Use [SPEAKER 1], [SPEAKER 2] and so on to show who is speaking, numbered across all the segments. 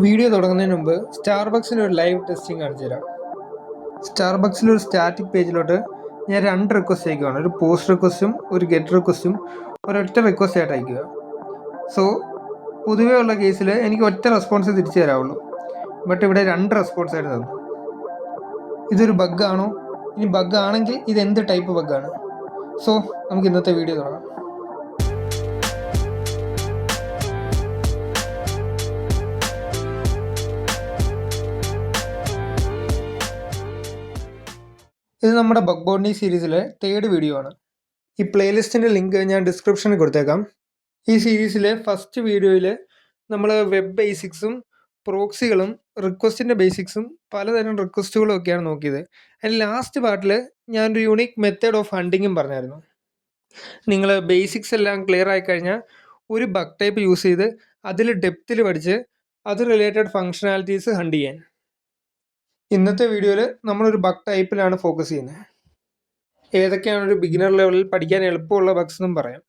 [SPEAKER 1] Video തുടങ്ങുന്നതിന് മുമ്പ് സ്റ്റാർബക്സിൻ്റെ ഒരു ലൈവ് ടെസ്റ്റിംഗ് കാണിച്ചു തരാം. സ്റ്റാർബക്സിൻ്റെ ഒരു സ്റ്റാറ്റിക് പേജിലോട്ട് ഞാൻ 2 റിക്വസ്റ്റ് അയക്കുകയാണ്. ഒരു പോസ്റ്റ് റിക്വസ്റ്റും ഒരു ഗെറ്റ് റിക്വസ്റ്റും ഒരൊറ്റ റിക്വസ്റ്റ് ആയിട്ട് അയക്കുക. സോ പൊതുവേ ഉള്ള കേസിൽ എനിക്ക് ഒറ്റ റെസ്പോൺസ് തിരിച്ചു തരാവുള്ളൂ. ബട്ട് ഇവിടെ 2 റെസ്പോൺസ് ആയിട്ട് തന്നു. ഇതൊരു ബഗ്ഗാണോ? ഇനി ബഗ് ആണെങ്കിൽ ഇത് എന്ത് ടൈപ്പ് ബഗ്ഗാണ്? സോ നമുക്ക് ഇന്നത്തെ വീഡിയോ തുടങ്ങാം. ഇത് നമ്മുടെ ബഗ് ബൗണ്ടി സീരീസിലെ 3rd വീഡിയോ ആണ്. ഈ പ്ലേലിസ്റ്റിൻ്റെ ലിങ്ക് ഞാൻ ഡിസ്ക്രിപ്ഷനിൽ കൊടുത്തേക്കാം. ഈ സീരീസിലെ ഫസ്റ്റ് വീഡിയോയിൽ നമ്മൾ വെബ് ബേസിക്സും പ്രോക്സികളും റിക്വസ്റ്റിൻ്റെ ബേസിക്സും പലതരം റിക്വസ്റ്റുകളും ഒക്കെയാണ് നോക്കിയത്. അതിൽ ലാസ്റ്റ് പാർട്ടിൽ ഞാനൊരു യുണീക്ക് മെത്തേഡ് ഓഫ് ഹണ്ടിങ്ങും പറഞ്ഞായിരുന്നു. നിങ്ങൾ ബേസിക്സ് എല്ലാം ക്ലിയർ ആയി കഴിഞ്ഞാൽ ഒരു ബഗ് ടൈപ്പ് യൂസ് ചെയ്ത് അതിൽ ഡെപ്തിൽ പഠിച്ച് അത് റിലേറ്റഡ് ഫങ്ഷനാലിറ്റീസ് ഹണ്ട് ചെയ്യാൻ. ഇന്നത്തെ വീഡിയോയിൽ നമ്മളൊരു ബഗ് ടൈപ്പിലാണ് ഫോക്കസ് ചെയ്യുന്നത്. ഏതൊക്കെയാണ് ഒരു ബിഗിനർ ലെവലിൽ പഠിക്കാൻ എളുപ്പമുള്ള ബഗ്സ് എന്നും പറയാം.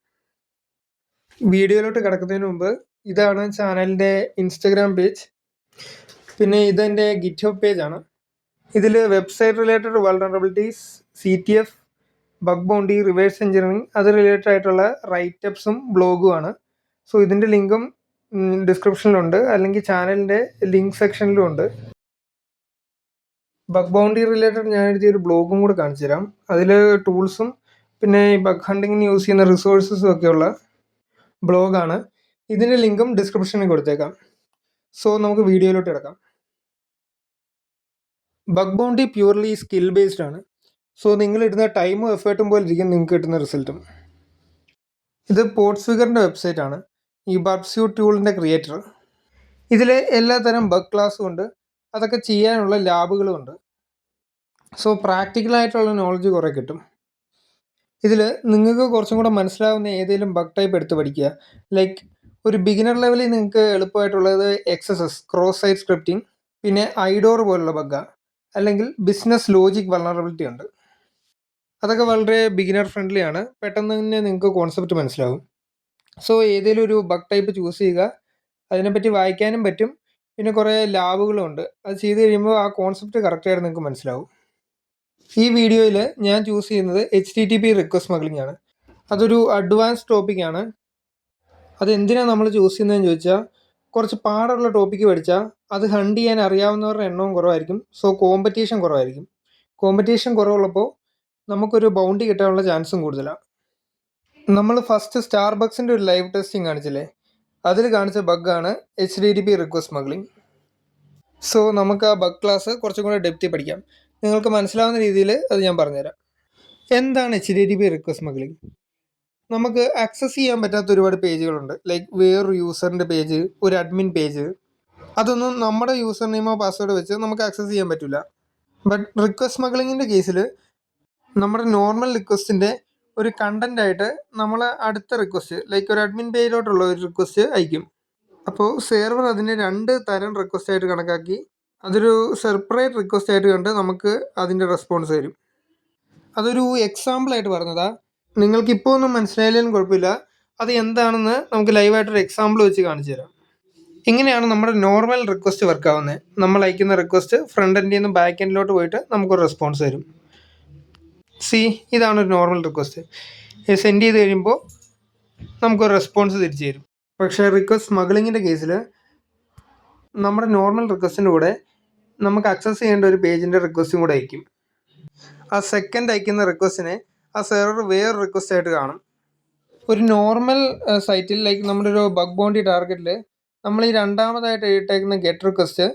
[SPEAKER 1] വീഡിയോയിലോട്ട് കിടക്കുന്നതിന് മുമ്പ് ഇതാണ് ചാനലിൻ്റെ ഇൻസ്റ്റഗ്രാം പേജ്, പിന്നെ ഇതെൻ്റെ ഗിറ്റ്ഹബ് പേജാണ്. ഇതിൽ website related vulnerabilities, CTF, bug bounty, reverse engineering അത് റിലേറ്റഡ് ആയിട്ടുള്ള റൈറ്റപ്സും ബ്ലോഗുമാണ്. സോ ഇതിൻ്റെ ലിങ്കും ഡിസ്ക്രിപ്ഷനിലുണ്ട്, അല്ലെങ്കിൽ ചാനലിൻ്റെ ലിങ്ക് സെക്ഷനിലും ഉണ്ട്. ബഗ് ബൗണ്ടി റിലേറ്റഡ് ഞാൻ എഴുതിയൊരു ബ്ലോഗും കൂടെ കാണിച്ചു തരാം. അതിൽ ടൂൾസും പിന്നെ ഈ ബഗ് ഹണ്ടിങ്ങിന് യൂസ് ചെയ്യുന്ന റിസോഴ്സസും ഒക്കെയുള്ള ബ്ലോഗാണ്. ഇതിൻ്റെ ലിങ്കും ഡിസ്ക്രിപ്ഷനിൽ കൊടുത്തേക്കാം. സോ നമുക്ക് വീഡിയോയിലോട്ട് കിടക്കാം. Bug bounty purely skill based ആണ്. സോ നിങ്ങളിടുന്ന ടൈമും എഫേർട്ടും പോലെ ഇരിക്കും നിങ്ങൾക്ക് കിട്ടുന്ന റിസൾട്ടും. ഇത് പോർട്സ്ഫിഗറിൻ്റെ വെബ്സൈറ്റാണ്, ഈ ബർബ്സ്യൂട്ട് ടൂളിൻ്റെ ക്രിയേറ്റർ. ഇതിൽ എല്ലാ തരം ബഗ് ക്ലാസ്സും ഉണ്ട്, അതൊക്കെ ചെയ്യാനുള്ള ലാബുകളും ഉണ്ട്. സോ പ്രാക്ടിക്കലായിട്ടുള്ള നോളജ് കുറേ കിട്ടും. ഇതിൽ നിങ്ങൾക്ക് കുറച്ചും കൂടെ മനസ്സിലാവുന്ന ഏതെങ്കിലും ബഗ് ടൈപ്പ് എടുത്ത് പഠിക്കുക. ലൈക്ക് ഒരു ബിഗിനർ ലെവലിൽ നിങ്ങൾക്ക് എളുപ്പമായിട്ടുള്ളത് XSS, ക്രോസ് സൈറ്റ് സ്ക്രിപ്റ്റിംഗ്, പിന്നെ ഐഡോർ പോലുള്ള ബഗ്ഗാണ്, അല്ലെങ്കിൽ ബിസിനസ് ലോജിക് വൾനറബിലിറ്റി ഉണ്ട്. അതൊക്കെ വളരെ ബിഗിനർ ഫ്രണ്ട്ലി ആണ്, പെട്ടെന്ന് തന്നെ നിങ്ങൾക്ക് കോൺസെപ്റ്റ് മനസ്സിലാവും. സോ ഏതെങ്കിലും ഒരു ബഗ് ടൈപ്പ് ചൂസ് ചെയ്യുക, അതിനെപ്പറ്റി വായിക്കാനും പറ്റും, പിന്നെ കുറേ ലാബുകളും ഉണ്ട്. അത് ചെയ്ത് കഴിയുമ്പോൾ ആ കോൺസെപ്റ്റ് കറക്റ്റായിട്ട് നിങ്ങൾക്ക് മനസ്സിലാവും. ഈ വീഡിയോയിൽ ഞാൻ ചൂസ് ചെയ്യുന്നത് HTTP റിക്വസ്റ്റ് സ്മഗ്ലിംഗ് ആണ്. അതൊരു അഡ്വാൻസ് ടോപ്പിക്കാണ്. അതെന്തിനാണ് നമ്മൾ ചൂസ് ചെയ്യുന്നതെന്ന് ചോദിച്ചാൽ, കുറച്ച് പാടുള്ള ടോപ്പിക്ക് പഠിച്ചാൽ അത് ഹണ്ട് ചെയ്യാൻ അറിയാവുന്നവരുടെ എണ്ണവും കുറവായിരിക്കും. സോ കോമ്പറ്റീഷൻ കുറവായിരിക്കും. കോമ്പറ്റീഷൻ കുറവുള്ളപ്പോൾ നമുക്കൊരു ബൗണ്ടി കിട്ടാനുള്ള ചാൻസും കൂടുതലാണ്. നമ്മൾ ഫസ്റ്റ് സ്റ്റാർബക്സിൻ്റെ ഒരു ലൈവ് ടെസ്റ്റിംഗ് കാണിച്ചില്ലേ, അതിൽ കാണിച്ച ബഗ്ഗാണ് HTTP റിക്വസ്റ്റ് സ്മഗ്ലിംഗ്. സോ നമുക്ക് ആ ബഗ് ക്ലാസ് കുറച്ചും കൂടെ ഡെപ്തി പഠിക്കാം. നിങ്ങൾക്ക് മനസ്സിലാവുന്ന രീതിയിൽ അത് ഞാൻ പറഞ്ഞുതരാം. എന്താണ് HTTP റിക്വസ്റ്റ് സ്മഗ്ലിംഗ്? നമുക്ക് ആക്സസ് ചെയ്യാൻ പറ്റാത്ത ഒരുപാട് പേജുകളുണ്ട്. ലൈക്ക് വേറൊരു യൂസറിൻ്റെ പേജ്, ഒരു അഡ്മിൻ പേജ്. അതൊന്നും നമ്മുടെ യൂസർ നെയിമോ പാസ്വേഡ് വെച്ച് നമുക്ക് ആക്സസ് ചെയ്യാൻ പറ്റില്ല. ബട്ട് റിക്വസ്റ്റ് സ്മഗ്ലിങ്ങിൻ്റെ കേസിൽ നമ്മുടെ നോർമൽ റിക്വസ്റ്റിൻ്റെ ഒരു കണ്ടൻ്റായിട്ട് നമ്മൾ അടുത്ത റിക്വസ്റ്റ്, ലൈക്ക് ഒരു അഡ്മിൻ പേജിലോട്ടുള്ള ഒരു റിക്വസ്റ്റ് അയക്കും. അപ്പോൾ സെർവർ അതിനെ 2 തരം റിക്വസ്റ്റ് ആയിട്ട് കണക്കാക്കി അതൊരു സെപ്പറേറ്റ് റിക്വസ്റ്റ് ആയിട്ട് കണ്ട് നമുക്ക് അതിൻ്റെ റെസ്പോൺസ് തരും. അതൊരു എക്സാമ്പിളായിട്ട് പറഞ്ഞതാ. നിങ്ങൾക്കിപ്പോൾ ഒന്നും മനസ്സിലായാലും കുഴപ്പമില്ല, അത് എന്താണെന്ന് നമുക്ക് ലൈവായിട്ടൊരു എക്സാമ്പിൾ വെച്ച് കാണിച്ചു തരാം. ഇങ്ങനെയാണ് നമ്മുടെ നോർമൽ റിക്വസ്റ്റ് വർക്ക് ആവുന്നത്. നമ്മൾ അയക്കുന്ന റിക്വസ്റ്റ് ഫ്രണ്ട് എൻഡിൽ നിന്ന് ബാക്ക് എൻഡിലോട്ട് പോയിട്ട് നമുക്കൊരു റെസ്പോൺസ് തരും. ഇതാണ് ഒരു നോർമൽ റിക്വസ്റ്റ്. സെൻഡ് ചെയ്ത് കഴിയുമ്പോൾ നമുക്കൊരു റെസ്പോൺസ് തിരിച്ചു തരും. പക്ഷേ റിക്വസ്റ്റ് സ്മഗ്ലിങ്ങിൻ്റെ കേസിൽ നമ്മുടെ നോർമൽ റിക്വസ്റ്റിൻ്റെ കൂടെ നമുക്ക് ആക്സസ് ചെയ്യേണ്ട ഒരു പേജിൻ്റെ റിക്വസ്റ്റും കൂടെ അയക്കും. ആ സെക്കൻഡ് അയക്കുന്ന റിക്വസ്റ്റിനെ ആ സെർവർ വേറൊരു റിക്വസ്റ്റ് ആയിട്ട് കാണും. ഒരു നോർമൽ സൈറ്റിൽ, ലൈക്ക് നമ്മുടെ ഒരു ബഗ് ബൗണ്ടി ടാർഗറ്റിൽ നമ്മൾ ഈ രണ്ടാമതായിട്ട് ഇട്ടേക്കുന്ന ഗെറ്റ് റിക്വസ്റ്റ്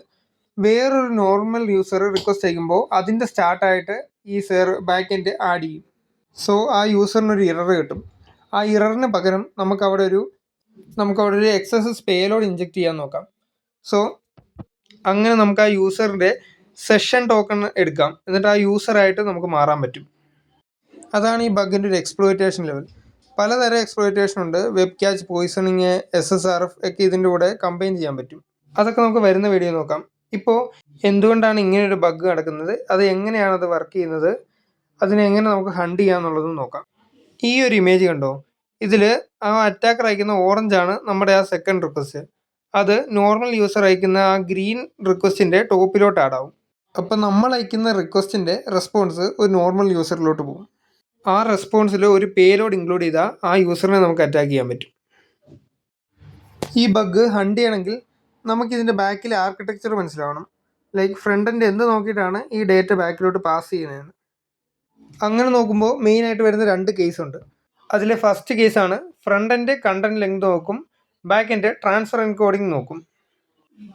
[SPEAKER 1] വേറൊരു നോർമൽ യൂസർ റിക്വസ്റ്റ് അയക്കുമ്പോൾ അതിൻ്റെ സ്റ്റാർട്ടായിട്ട് ഈ ബാക്ക് എൻഡ് ആഡ് ചെയ്യും. സോ ആ യൂസറിനൊരു ഇറർ കിട്ടും. ആ ഇററിന് പകരം നമുക്കവിടെ ഒരു XSS പേലോഡ് ഇഞ്ചെക്റ്റ് ചെയ്യാൻ നോക്കാം. സോ അങ്ങനെ നമുക്ക് ആ യൂസറിൻ്റെ സെഷൻ ടോക്കൺ എടുക്കാം, എന്നിട്ട് ആ യൂസറായിട്ട് നമുക്ക് മാറാൻ പറ്റും. അതാണ് ഈ ബഗിൻ്റെ ഒരു എക്സ്പ്ലോയിറ്റേഷൻ ലെവൽ. പലതരം എക്സ്പ്ലോയിറ്റേഷൻ ഉണ്ട്. വെബ് ക്യാച്ച്, പോയിസണിങ്, SSRF ഒക്കെ ഇതിൻ്റെ കൂടെ കമ്പൈൻ ചെയ്യാൻ പറ്റും. അതൊക്കെ നമുക്ക് വരുന്ന വീഡിയോ നോക്കാം. ഇപ്പോൾ എന്തുകൊണ്ടാണ് ഇങ്ങനെയൊരു ബഗ് നടക്കുന്നത്, അത് എങ്ങനെയാണ് അത് വർക്ക് ചെയ്യുന്നത്, അതിനെങ്ങനെ നമുക്ക് ഹണ്ട് ചെയ്യാമെന്നുള്ളതും നോക്കാം. ഈ ഒരു ഇമേജ് കണ്ടോ? ഇതിൽ ആ അറ്റാക്കർ അയക്കുന്ന ഓറഞ്ചാണ് നമ്മുടെ ആ സെക്കൻഡ് റിക്വസ്റ്റ്. അത് നോർമൽ യൂസർ അയക്കുന്ന ആ ഗ്രീൻ റിക്വസ്റ്റിൻ്റെ ടോപ്പിലോട്ട് ആഡ് ആവും. അപ്പം നമ്മൾ അയക്കുന്ന റിക്വസ്റ്റിൻ്റെ റെസ്പോൺസ് ഒരു നോർമൽ യൂസറിലോട്ട് പോകും. ആ റെസ്പോൺസിൽ ഒരു പേലോഡ് ഇൻക്ലൂഡ് ചെയ്താൽ ആ യൂസറിനെ നമുക്ക് അറ്റാക്ക് ചെയ്യാൻ പറ്റും. ഈ ബഗ് ഹണ്ട് ചെയ്യണമെങ്കിൽ നമുക്കിതിൻ്റെ ബാക്കിലെ ആർക്കിടെക്ചർ മനസ്സിലാവണം. ലൈക്ക് ഫ്രണ്ടിൻ്റെ എന്ത് നോക്കിയിട്ടാണ് ഈ ഡേറ്റ ബാക്കിലോട്ട് പാസ് ചെയ്യുന്നതെന്ന്. അങ്ങനെ നോക്കുമ്പോൾ മെയിനായിട്ട് വരുന്ന 2 കേസുണ്ട്. അതിലെ ഫസ്റ്റ് കേസാണ് ഫ്രണ്ട് എൻഡ് കണ്ടന്റ് ലെങ്ത് നോക്കും, ബാക്ക് എൻഡ് ട്രാൻസ്ഫർ എൻകോഡിങ് നോക്കും.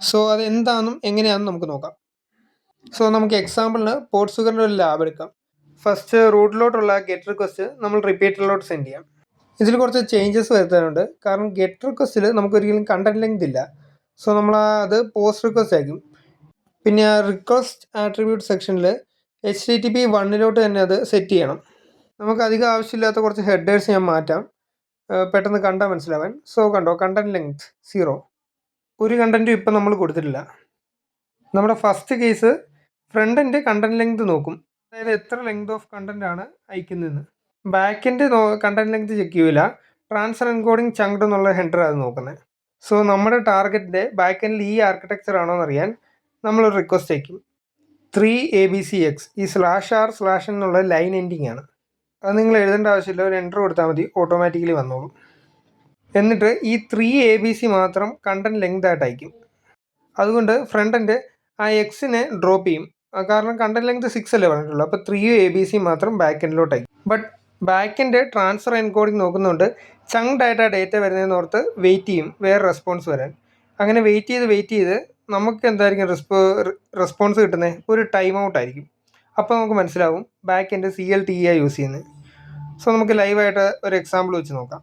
[SPEAKER 1] സോ അത് എന്താണെന്നും എങ്ങനെയാണെന്നും നമുക്ക് നോക്കാം. സോ നമുക്ക് എക്സാമ്പിളിന് പോർട്സുഗറിൻ്റെ ഒരു ലാബ് എടുക്കാം. ഫസ്റ്റ് റൂട്ടിലോട്ടുള്ള ഗെറ്റ് റിക്വസ്റ്റ് നമ്മൾ റിപ്പീറ്ററിലോട്ട് സെൻഡ് ചെയ്യാം. ഇതിൽ കുറച്ച് ചേഞ്ചസ് വരുത്താനുണ്ട്. കാരണം ഗെറ്റ് റിക്വസ്റ്റിൽ നമുക്കൊരിക്കലും കണ്ടന്റ് ലെങ്ത് ഇല്ല. സോ നമ്മൾ അത് പോസ്റ്റ് റിക്വസ്റ്റ് ആയിരിക്കും. പിന്നെ റിക്വസ്റ്റ് ആട്രിബ്യൂട്ട് സെക്ഷനിൽ HTTP 1 തന്നെ അത് സെറ്റ് ചെയ്യണം. നമുക്ക് അധികം ആവശ്യമില്ലാത്ത കുറച്ച് ഹെഡേഴ്സ് ഞാൻ മാറ്റാം, പെട്ടെന്ന് കണ്ടാൽ മനസ്സിലാവാൻ. സോ കണ്ടോ, കണ്ടന്റ് ലെങ്ത് 0, ഒരു കണ്ടൻറ്റും ഇപ്പം നമ്മൾ കൊടുത്തിട്ടില്ല. നമ്മുടെ first case front end content length നോക്കും, അതായത് എത്ര ലെങ്ത് ഓഫ് കണ്ടന്റ് ആണ് അയക്കുന്നതെന്ന്. Back end content length check ചെയ്യില്ല, ട്രാൻസ്ഫർ എൻകോഡിങ് ചങ്ക്ഡ് എന്നുള്ള ഹെഡർ അത് നോക്കുന്നത്. സോ നമ്മുടെ ടാർഗറ്റിൻ്റെ ബാക്ക് എൻഡിൽ ഈ ആർക്കിടെക്ചർ ആണോ എന്നറിയാൻ നമ്മളൊരു റിക്വസ്റ്റ് അയക്കും. 3abcx, ഈ /r/n എന്നുള്ള ലൈൻ എൻഡിങ് ആണ്. അത് നിങ്ങൾ എഴുതേണ്ട ആവശ്യമില്ല, ഒരു എൻ്റർ കൊടുത്താൽ മതി, ഓട്ടോമാറ്റിക്കലി വന്നോളും. എന്നിട്ട് ഈ 3abc മാത്രം കണ്ടന്റ് ലെങ്ത് ആയിട്ട് അയക്കും. അതുകൊണ്ട് ഫ്രണ്ട് എൻഡ് ആ എക്സിനെ ഡ്രോപ്പ് ചെയ്യും, കാരണം കണ്ടന്റ് ലെങ്ത് 6 അല്ലേ പറഞ്ഞിട്ടുള്ളൂ. അപ്പോൾ 3abc മാത്രം ബാക്ക് എൻഡിലോട്ട് അയക്കും. But back end transfer encoding നോക്കുന്നുണ്ട്, ചങ്ക്ഡ് ആയിട്ട് ആ ഡേറ്റ വരുന്നതെന്ന് ഓർത്ത് വെയിറ്റ് ചെയ്യും വേറെ റെസ്പോൺസ് വരാൻ. അങ്ങനെ വെയിറ്റ് ചെയ്ത് നമുക്ക് എന്തായിരിക്കും റെസ്പോൺസ് കിട്ടുന്നത്? ഒരു ടൈം ഔട്ട് ആയിരിക്കും. അപ്പോൾ നമുക്ക് മനസ്സിലാവും ബാക്ക് എൻഡ് CLTE യൂസ് ചെയ്യുന്നത്. സോ നമുക്ക് ലൈവായിട്ട് ഒരു എക്സാമ്പിൾ വെച്ച് നോക്കാം.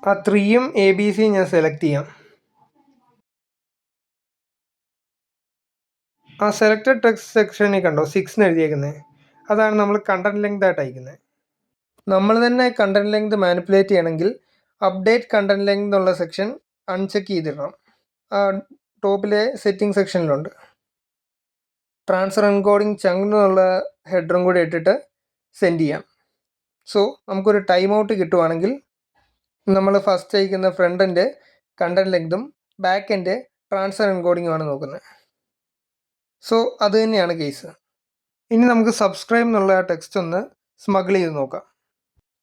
[SPEAKER 1] ആ 3യും ABC ഞാൻ സെലക്ട് ചെയ്യാം. ആ സെലക്റ്റഡ് ടെക്സ്റ്റ് സെക്ഷനിൽ കണ്ടോ 6 എഴുതിയേക്കുന്നത്? അതാണ് നമ്മൾ കണ്ടന്റ് ലെങ്ത് ആയിട്ട് അയക്കുന്നത്. നമ്മൾ തന്നെ കണ്ടന്റ് ലെങ്ത് മാനിപ്പുലേറ്റ് ചെയ്യണമെങ്കിൽ അപ്ഡേറ്റ് കണ്ടന്റ് ലെങ്ത് എന്നുള്ള സെക്ഷൻ അൺചെക്ക് ചെയ്തിടണം. ആ ടോപ്പിലെ സെറ്റിംഗ് സെക്ഷനിലുണ്ട്. ട്രാൻസ്ഫർ എൻകോഡിങ് ചങ്ക് എന്നുള്ള ഹെഡറും കൂടി ഇട്ടിട്ട് സെൻഡ് ചെയ്യാം. സോ നമുക്കൊരു ടൈം ഔട്ട് കിട്ടുവാണെങ്കിൽ നമ്മൾ ഫസ്റ്റ് അയക്കുന്ന ഫ്രണ്ട് എൻഡ് കണ്ടന്റ് ലെങ്തും ബാക്ക് എൻഡ് ട്രാൻസ്ഫർ എൻകോഡിങ്ങുമാണ് നോക്കുന്നത്. സോ അത് തന്നെയാണ് കേസ്. ഇനി നമുക്ക് സബ്സ്ക്രൈബ് എന്നുള്ള ആ ടെക്സ്റ്റ് ഒന്ന് സ്മഗിൾ ചെയ്ത് നോക്കാം.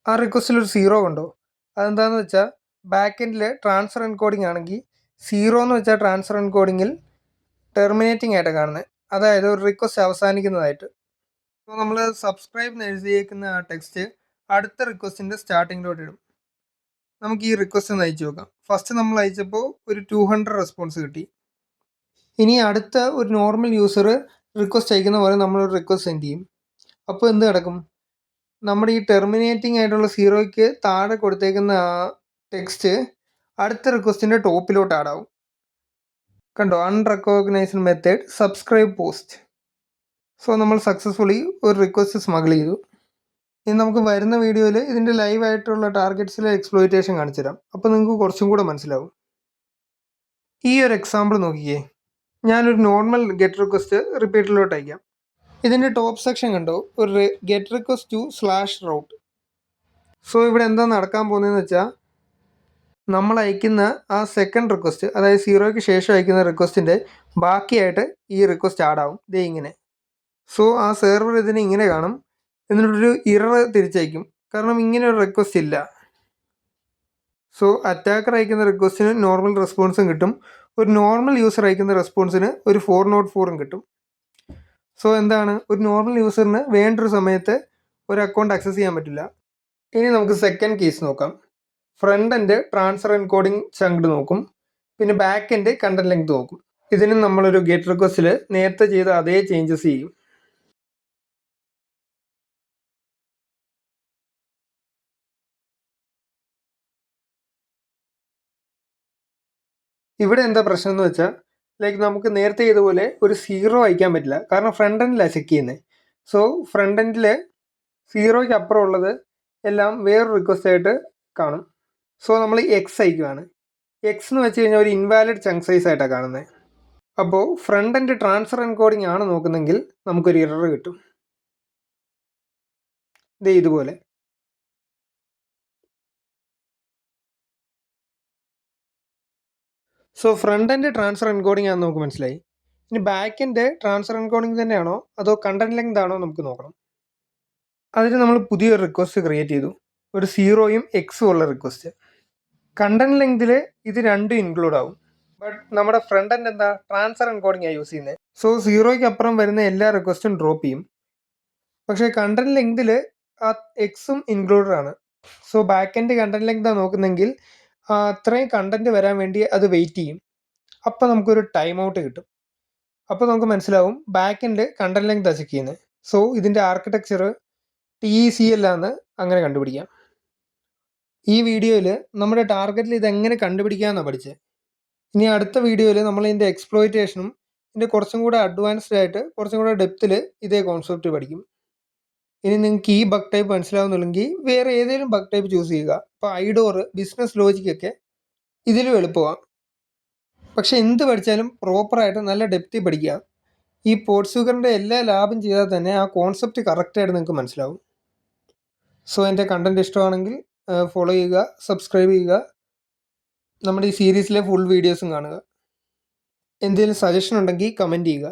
[SPEAKER 1] ആ റിക്വസ്റ്റിൽ ഒരു 0 ഉണ്ടോ? അതെന്താണെന്ന് വെച്ചാൽ ബാക്ക് എൻഡിൽ ട്രാൻസ്ഫർ എൻകോഡിങ് ആണെങ്കിൽ 0 എന്ന് വെച്ചാൽ ട്രാൻസ്ഫർ എൻകോഡിങ്ങിൽ ടെർമിനേറ്റിംഗ് ആയിട്ട് കാണുന്നത്, അതായത് ഒരു റിക്വസ്റ്റ് അവസാനിക്കുന്നതായിട്ട്. അപ്പോൾ നമ്മൾ സബ്സ്ക്രൈബ് എന്ന് എഴുതിയേക്കുന്ന ആ ടെക്സ്റ്റ് അടുത്ത റിക്വസ്റ്റിൻ്റെ സ്റ്റാർട്ടിങ്ങിലോട്ട് ഇടും. നമുക്ക് ഈ റിക്വസ്റ്റ് ഒന്ന് അയച്ചു നോക്കാം. ഫസ്റ്റ് നമ്മൾ അയച്ചപ്പോൾ ഒരു 200 റെസ്പോൺസ് കിട്ടി. ഇനി അടുത്ത ഒരു നോർമൽ യൂസർ റിക്വസ്റ്റ് അയക്കുന്ന പോലെ നമ്മളൊരു റിക്വസ്റ്റ് സെൻഡ് ചെയ്യും. അപ്പോൾ എന്ത് നടക്കും? നമ്മുടെ ഈ ടെർമിനേറ്റിംഗ് ആയിട്ടുള്ള 0യ്ക്ക് താഴെ കൊടുത്തേക്കുന്ന ആ ടെക്സ്റ്റ് അടുത്ത റിക്വസ്റ്റിൻ്റെ ടോപ്പിലോട്ട് ആഡ് ആവും. കണ്ടോ, unrecognised method subscribe post. So നമ്മൾ സക്സസ്ഫുള്ളി ഒരു റിക്വസ്റ്റ് സ്മഗിൾ ചെയ്തു. ഇനി നമുക്ക് വരുന്ന വീഡിയോയിൽ ഇതിൻ്റെ ലൈവായിട്ടുള്ള ടാർഗറ്റ്സിലെ എക്സ്പ്ലോയിറ്റേഷൻ കാണിച്ചു തരാം. അപ്പോൾ നിങ്ങൾക്ക് കുറച്ചും കൂടെ മനസ്സിലാവും. ഈ ഒരു എക്സാമ്പിൾ നോക്കിയേ. ഞാനൊരു നോർമൽ ഗെറ്റ് റിക്വസ്റ്റ് റിപ്പീറ്ററിലോട്ട് അയക്കാം. ഇതിൻ്റെ ടോപ്പ് സെക്ഷൻ കണ്ടോ, ഒരു get request to /route. So ഇവിടെ എന്താ നടക്കാൻ പോകുന്നതെന്ന് വെച്ചാൽ നമ്മൾ അയക്കുന്ന ആ സെക്കൻഡ് റിക്വസ്റ്റ്, അതായത് 0യ്ക്ക് ശേഷം അയക്കുന്ന റിക്വസ്റ്റിൻ്റെ ബാക്കിയായിട്ട് ഈ റിക്വസ്റ്റ് ആഡ് ആവും, ദേ ഇങ്ങനെ. സോ ആ സെർവർ ഇതിനെ ഇങ്ങനെ കാണും, എന്നിട്ടൊരു ഇറർ തിരിച്ചയക്കും, കാരണം ഇങ്ങനെ ഒരു റിക്വസ്റ്റ് ഇല്ല. സോ അറ്റാക്കർ അയക്കുന്ന റിക്വസ്റ്റിന് നോർമൽ റെസ്പോൺസും കിട്ടും, ഒരു നോർമൽ യൂസർ അയക്കുന്ന റെസ്പോൺസിന് ഒരു 404 കിട്ടും. സോ എന്താണ്, ഒരു നോർമൽ യൂസറിന് വേണ്ടൊരു സമയത്ത് ഒരു അക്കൗണ്ട് ആക്സസ് ചെയ്യാൻ പറ്റില്ല. ഇനി നമുക്ക് സെക്കൻഡ് കേസ് നോക്കാം. ഫ്രണ്ട് എൻഡ് ട്രാൻസ്ഫർ എൻകോഡിങ് ചങ്ക്ഡ് നോക്കും, പിന്നെ ബാക്ക് എൻഡ് കണ്ടന്റ് ലെങ്ത് നോക്കും. ഇതിനും നമ്മളൊരു ഗെറ്റ് റിക്വസ്റ്റിൽ നേരത്തെ ചെയ്ത അതേ ചേഞ്ചസ് ചെയ്യും. ഇവിടെ എന്താ പ്രശ്നം എന്ന് വെച്ചാൽ, ലൈക്ക് നമുക്ക് നേരത്തെ ചെയ്തപോലെ ഒരു 0 അയക്കാൻ പറ്റില്ല, കാരണം ഫ്രണ്ട് എൻഡിലാണ് ചെക്ക് ചെയ്യുന്നത്. സോ ഫ്രണ്ട് എൻഡിൽ 0യ്ക്ക് അപ്പുറം ഉള്ളത് എല്ലാം വേറൊരു റിക്വസ്റ്റ് ആയിട്ട് കാണും. സോ നമ്മൾ എക്സ് അയക്കുകയാണ്. എക്സ് എന്ന് വെച്ച് കഴിഞ്ഞാൽ ഒരു ഇൻവാലിഡ് ചങ്ക് സൈസ് ആയിട്ടാണ് കാണുന്നത്. അപ്പോൾ ഫ്രണ്ട് എൻഡ് ട്രാൻസ്ഫർ എൻകോഡിങ് ആണ് നോക്കുന്നെങ്കിൽ നമുക്കൊരു എറർ കിട്ടും, ഇതുപോലെ. So front end transfer encoding ആണെന്ന് നമുക്ക് മനസ്സിലായി. ഇനി ബാക്ക് എൻഡ് ട്രാൻസ്ഫർ എൻകോഡിംഗ് തന്നെയാണോ അതോ കണ്ടന്റ് ലെങ്ത് ആണോ നമുക്ക് നോക്കണം. അതിന് നമ്മൾ പുതിയൊരു റിക്വസ്റ്റ് ക്രിയേറ്റ് ചെയ്തു, ഒരു 0യും Xഉം ഉള്ള റിക്വസ്റ്റ്. കണ്ടന്റ് ലെങ്തിൽ ഇത് രണ്ടും ഇൻക്ലൂഡ് ആവും. ബട്ട് നമ്മുടെ ഫ്രണ്ട് എൻഡ് എന്താ ട്രാൻസ്ഫർ എൻകോഡിംഗ് ആണ് യൂസ് ചെയ്യുന്നത്. സോ 0യ്ക്ക് അപ്പുറം വരുന്ന എല്ലാ റിക്വസ്റ്റും ഡ്രോപ്പ് ചെയ്യും. പക്ഷേ കണ്ടന്റ് ലെങ്തിൽ ആ Xഉം ഇൻക്ലൂഡഡ് ആണ്. So back end content length ആണ് നോക്കുന്നെങ്കിൽ അത്രയും കണ്ടന്റ് വരാൻ വേണ്ടി അത് വെയിറ്റ് ചെയ്യും. അപ്പോൾ നമുക്കൊരു ടൈം ഔട്ട് കിട്ടും. അപ്പോൾ നമുക്ക് മനസ്സിലാവും back end content length check ചെയ്യുന്നത്. സോ ഇതിൻ്റെ ആർക്കിടെക്ചർ TCL ആണെന്ന് അങ്ങനെ കണ്ടുപിടിക്കാം. ഈ വീഡിയോയിൽ നമ്മുടെ ടാർഗറ്റിൽ ഇതെങ്ങനെ കണ്ടുപിടിക്കാമെന്നാണ് പഠിച്ചത്. ഇനി അടുത്ത വീഡിയോയിൽ നമ്മൾ ഇതിൻ്റെ എക്സ്പ്ലോയിറ്റേഷനും ഇതിൻ്റെ കുറച്ചും കൂടെ അഡ്വാൻസ്ഡ് ആയിട്ട് കുറച്ചും കൂടെ ഡെപ്തിൽ ഇതേ കോൺസെപ്റ്റ് പഠിക്കും. ഇനി നിങ്ങൾക്ക് ഈ ബഗ് ടൈപ്പ് മനസ്സിലാവുന്നുണ്ടെങ്കിൽ വേറെ ഏതെങ്കിലും ബഗ് ടൈപ്പ് ചൂസ് ചെയ്യുക. ഇപ്പോൾ ഐഡോർ, ബിസിനസ് ലോജിക്കൊക്കെ ഇതിലും എളുപ്പമാണ്. പക്ഷേ എന്ത് പഠിച്ചാലും പ്രോപ്പറായിട്ട് നല്ല ഡെപ്തി പഠിക്കുക. ഈ പോർട്സ്വിഗറിൻ്റെ എല്ലാ ലാബും ചെയ്താൽ തന്നെ ആ കോൺസെപ്റ്റ് കറക്റ്റായിട്ട് നിങ്ങൾക്ക് മനസ്സിലാവും. സോ എൻ്റെ കണ്ടൻറ്റ് ഇഷ്ടമാണെങ്കിൽ ഫോളോ ചെയ്യുക, സബ്സ്ക്രൈബ് ചെയ്യുക, നമ്മുടെ ഈ സീരീസിലെ ഫുൾ വീഡിയോസും കാണുക. എന്തെങ്കിലും സജഷൻ ഉണ്ടെങ്കിൽ കമൻറ്റ് ചെയ്യുക.